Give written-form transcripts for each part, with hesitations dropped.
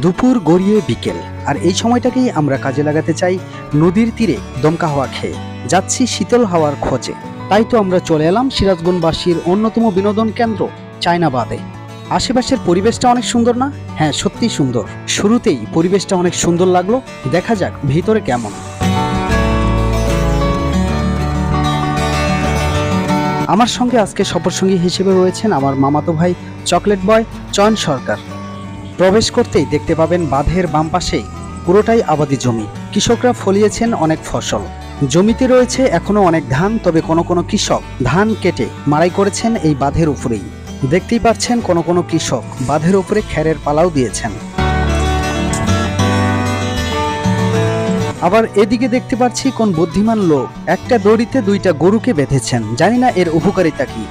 দুপুর গড়িয়ে বিকেল, আর এই সময়টাকেই আমরা কাজে লাগাতে চাই নদীর তীরে দমকা হাওয়া খেয়ে। যাচ্ছি শীতল হাওয়ার খোঁজে। তাই তো আমরা চলে এলাম সিরাজগঞ্জবাসীর অন্যতম বিনোদন কেন্দ্র চায়নাবাদে। আশেপাশের পরিবেশটা অনেক সুন্দর না? হ্যাঁ, সত্যিই সুন্দর। শুরুতেই পরিবেশটা অনেক সুন্দর লাগলো, দেখা যাক ভিতরে কেমন। আমার সঙ্গে আজকে সফরসঙ্গী হিসেবে রয়েছেন আমার মামাতো ভাই চকলেট বয় চয়ন সরকার। প্রবেশ করতেই দেখতে পাবেন বাঁধের বাম পাশেই পুরোটাই আবাদি জমি। কৃষকরা ফলিয়েছেন অনেক ফসল। জমিতে রয়েছে এখনো অনেক ধান, তবে কোনো কোনো কৃষক ধান কেটে মাড়াই করেছেন এই বাঁধের উপরেই। দেখতেই পাচ্ছেন কোনো কোনো কৃষক বাঁধের উপরে খ্যারের পালাও দিয়েছেন। আবার এদিকে দেখতে পাচ্ছি কোন বুদ্ধিমান লোক একটা দড়িতে দুইটা গরুকে বেঁধেছেন। জানি না এর উপকারিতা কি।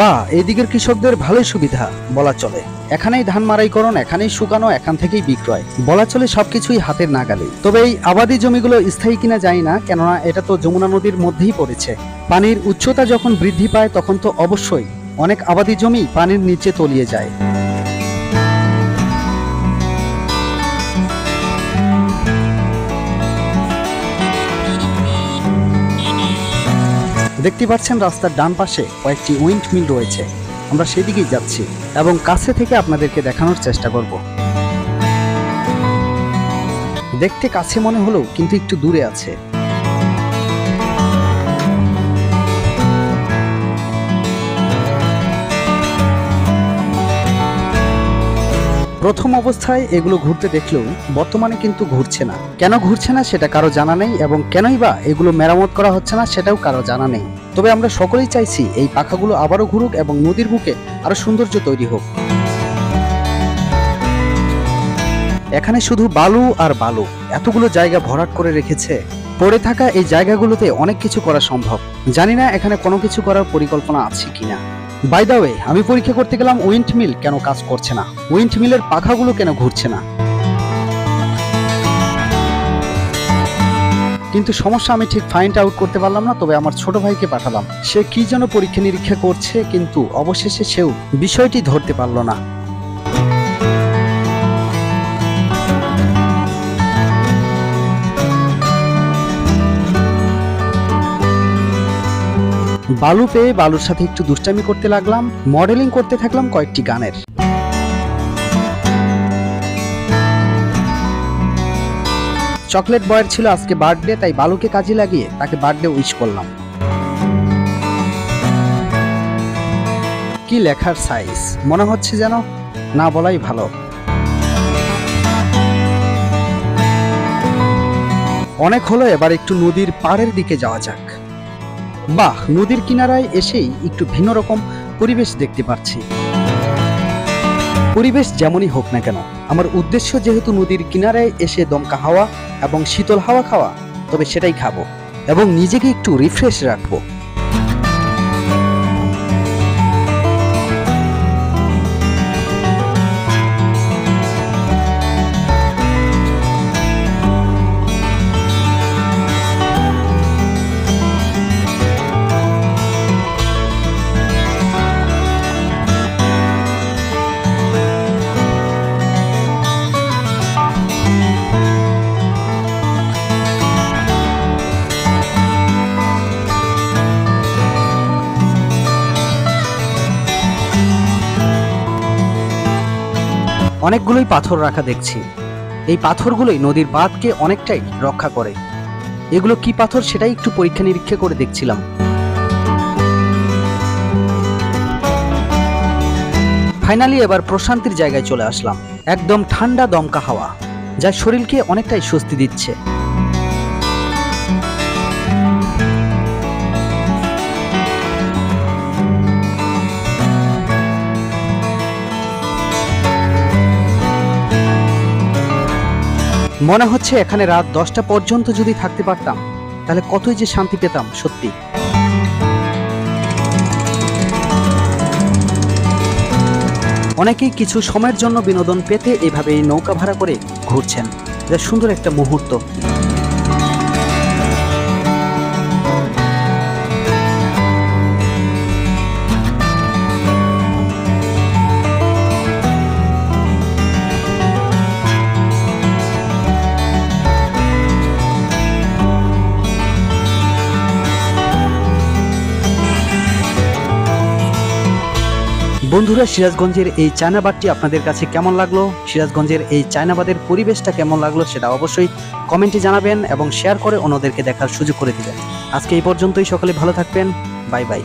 বা এদিকের কৃষকদের ভালোই সুবিধা বলা চলে। এখানেই ধান মাড়াইকরণ, এখানেই শুকানো, এখান থেকেই বিক্রয়, বলা চলে সবকিছুই হাতের নাগালে। তবে এই আবাদি জমিগুলো স্থায়ী কিনা জানি না, কেননা এটা তো যমুনা নদীর মধ্যেই পড়েছে। পানির উচ্চতা যখন বৃদ্ধি পায় তখন তো অবশ্যই অনেক আবাদি জমি পানির নিচে তলিয়ে যায়। দেখতে পাচ্ছেন রাস্তার ডান পাশে কয়েকটি উইন্ড মিল রয়েছে। আমরা সেদিকেই যাচ্ছি এবং কাছে থেকে আপনাদেরকে দেখানোর চেষ্টা করব। দেখতে কাছে মনে হলেও কিন্তু একটু দূরে আছে। প্রথম অবস্থায় এগুলো ঘুরতে দেখলেও বর্তমানে কিন্তু ঘুরছে না। কেন ঘুরছে না সেটা কারো জানা নেই, এবং কেনই বা এগুলো মেরামত করা হচ্ছে না সেটাও কারো জানা নেই। তবে আমরা সকলেই চাইছি এই পাখাগুলো আবারও ঘুরুক এবং নদীর বুকে আরো সৌন্দর্য তৈরি হোক। এখানে শুধু বালু আর বালু, এতগুলো জায়গা ভরাট করে রেখেছে। পড়ে থাকা এই জায়গাগুলোতে অনেক কিছু করা সম্ভব। জানি না এখানে কোনো কিছু করার পরিকল্পনা আছে কিনা। বাই দ্য ওয়ে, আমি পরীক্ষা করতে গেলাম উইন্ড মিল কেন কাজ করছে না, উইন্ড মিলের পাখাগুলো কেন ঘুরছে না। কিন্তু সমস্যা আমি ঠিক ফাইন্ড আউট করতে পারলাম না। তবে আমার ছোট ভাইকে পাঠালাম, সে কি যেন পরীক্ষা নিরীক্ষা করছে, কিন্তু অবশেষে সেও বিষয়টি ধরতে পারল না। বালু পেয়ে বালুর সাথে একটু দুষ্টামি করতে লাগলাম, মডেলিং করতে থাকলাম কয়েকটি গানের। চকলেট বয়ের ছিল আজকে বার্থডে, তাই বালুকে কাজে লাগিয়ে তাকে বার্থডে উইশ করলাম। কি লেখার সাইজ, মনে হচ্ছে যেন না বলাই ভালো। অনেক হলো, এবার একটু নদীর পাড়ের দিকে যাওয়া যাক। বাহ, নদীর কিনারায় এসেই একটু ভিন্ন রকম পরিবেশ দেখতে পাচ্ছি। পরিবেশ যেমনই হোক না কেন, আমার উদ্দেশ্য যেহেতু নদীর কিনারায় এসে দমকা হাওয়া এবং শীতল হাওয়া খাওয়া, তবে সেটাই খাবো এবং নিজেকে একটু রিফ্রেশ রাখবো। অনেকগুলোই পাথর রাখা দেখছি। এই পাথরগুলোই নদীর বাঁধকে অনেকটাই রক্ষা করে। এগুলো কি পাথর সেটাই একটু পরীক্ষা নিরীক্ষা করে দেখছিলাম। ফাইনালি এবার প্রশান্তির জায়গায় চলে আসলাম। একদম ঠান্ডা দমকা হাওয়া, যা শরীরকে অনেকটাই স্বস্তি দিচ্ছে। মনে হচ্ছে এখানে রাত 10টা পর্যন্ত যদি থাকতে পারতাম তাহলে কতই যে শান্তি পেতাম সত্যি। অনেকেই কিছু সময়ের জন্য বিনোদন পেতে এভাবে নৌকা ভাড়া করে ঘুরছেন। যা সুন্দর একটা মুহূর্ত। বন্ধুরা, সিরাজগঞ্জের এই চায়নাবাদটি আপনাদের কাছে কেমন লাগলো, সিরাজগঞ্জের এই চায়নাবাদের পরিবেশটা কেমন লাগলো সেটা অবশ্যই কমেন্টে জানাবেন এবং শেয়ার করে অন্যদেরকে দেখার সুযোগ করে দিবেন। আজকে এই পর্যন্তই, সকলে ভালো থাকবেন। Bye bye.